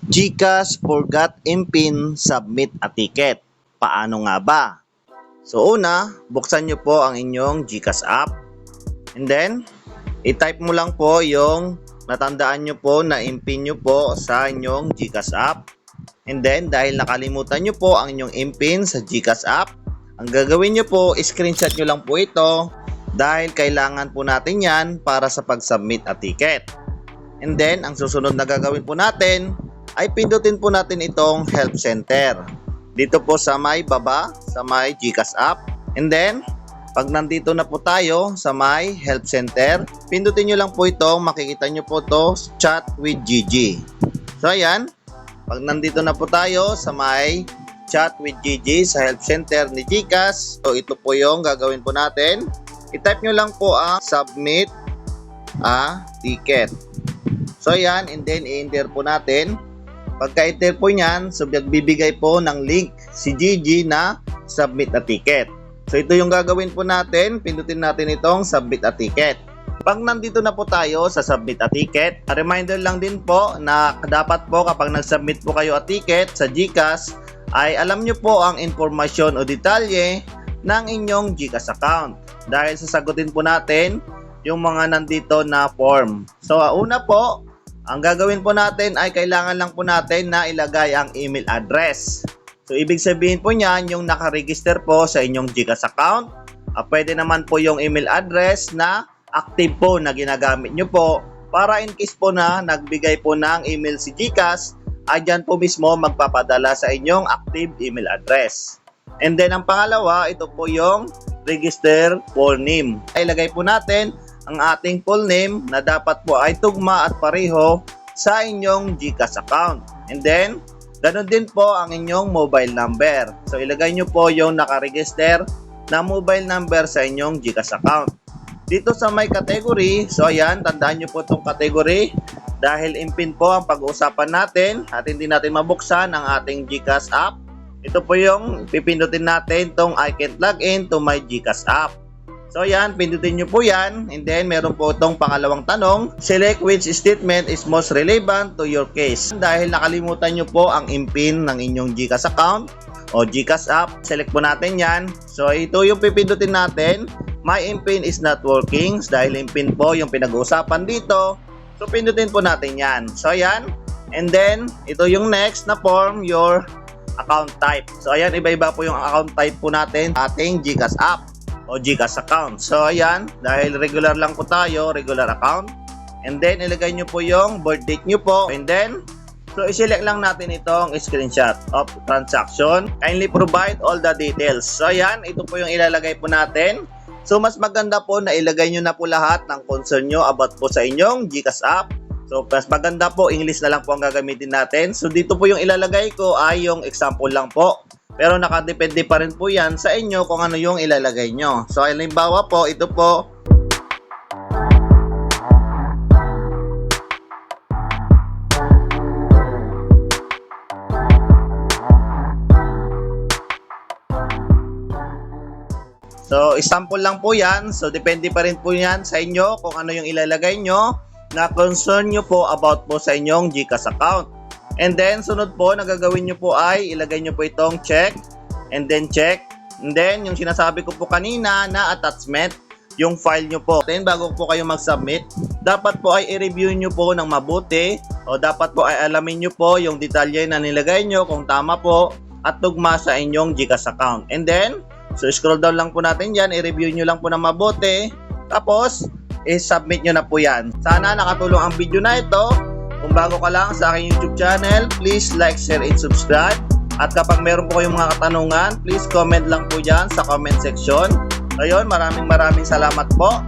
GCash forgot impin submit a ticket. Paano nga ba? So una, buksan nyo po ang inyong GCash app. And then, i-type mo lang po yung natandaan nyo po na impin nyo po sa inyong GCash app. And then, dahil nakalimutan nyo po ang inyong impin sa GCash app, ang gagawin nyo po, screenshot nyo lang po ito dahil kailangan po natin yan para sa pag-submit a ticket. And then, ang susunod na gagawin po natin ay pindutin po natin itong help center. Dito po sa may baba, sa may GCash app. And then, pag nandito na po tayo sa may help center, pindutin nyo lang po ito, makikita nyo po ito, chat with Gigi. So ayan, pag nandito na po tayo sa may chat with Gigi sa help center ni GCash, so ito po yung gagawin po natin. I-type nyo lang po ang submit a ticket. So ayan, and then i-enter po natin. Pagka-enter po niyan, so bibigay po ng link si Gigi na submit a ticket. So ito yung gagawin po natin, pindutin natin itong submit a ticket. Pag nandito na po tayo sa submit a ticket, a reminder lang din po na dapat po kapag nag-submit po kayo a ticket sa GCash, ay alam nyo po ang informasyon o detalye ng inyong GCash account. Dahil sasagutin po natin yung mga nandito na form. So una po, ang gagawin po natin ay kailangan lang po natin na ilagay ang email address. So, ibig sabihin po niyan, yung nakaregister po sa inyong GCash account. Pwede naman po yung email address na active po na ginagamit nyo po para in case po na nagbigay po ng email si GCash, ay dyan po mismo magpapadala sa inyong active email address. And then, ang pangalawa, ito po yung register full name. Ilagay po natin ang ating full name na dapat po ay tugma at pareho sa inyong GCash account. And then, ganun din po ang inyong mobile number. So, ilagay nyo po yung nakaregister na mobile number sa inyong GCash account. Dito sa may category, so ayan, tandaan nyo po itong category dahil impin po ang pag-uusapan natin at hindi natin mabuksan ang ating GCash app. Ito po yung pipindutin natin itong I can't log in to my GCash app. So yan, pindutin nyo po yan. And then meron po itong pangalawang tanong, select which statement is most relevant to your case. Dahil nakalimutan nyo po ang impin ng inyong GCash account o GCash app, select po natin yan. So ito yung pipindutin natin, my impin is not working. Dahil impin po yung pinag-uusapan dito, so pindutin po natin yan. So yan, and then ito yung next na form, your account type. So ayan, iba-iba po yung account type po natin ating GCash app o GCash account. So ayan, dahil regular lang po tayo, regular account. And then ilagay nyo po yung birth date nyo po. And then, so iselect lang natin itong screenshot of transaction. Kindly provide all the details. So ayan, ito po yung ilalagay po natin. So mas maganda po na ilagay nyo na po lahat ng concern nyo about po sa inyong GCash app. So mas maganda po, English na lang po ang gagamitin natin. So dito po yung ilalagay ko ay yung example lang po. Pero nakadepende pa rin po yan sa inyo kung ano yung ilalagay nyo. So, halimbawa po, ito po. So, example lang po yan. So, depende pa rin po yan sa inyo kung ano yung ilalagay nyo na concern nyo po about po sa inyong GCash account. And then, sunod po, na gagawin nyo po ay ilagay nyo po itong check. And then, check. And then, yung sinasabi ko po kanina na attachment, yung file nyo po. Then, bago po kayo mag-submit, dapat po ay i-review nyo po ng mabuti. O dapat po ay alamin nyo po yung detalye na nilagay nyo kung tama po at tugma sa inyong GCash account. And then, so scroll down lang po natin yan. I-review nyo lang po ng mabuti. Tapos, i-submit nyo na po yan. Sana nakatulong ang video na ito. Kung bago ka lang sa aking YouTube channel, please like, share, and subscribe. At kapag meron po kayong mga katanungan, please comment lang po dyan sa comment section. Ayun, maraming salamat po.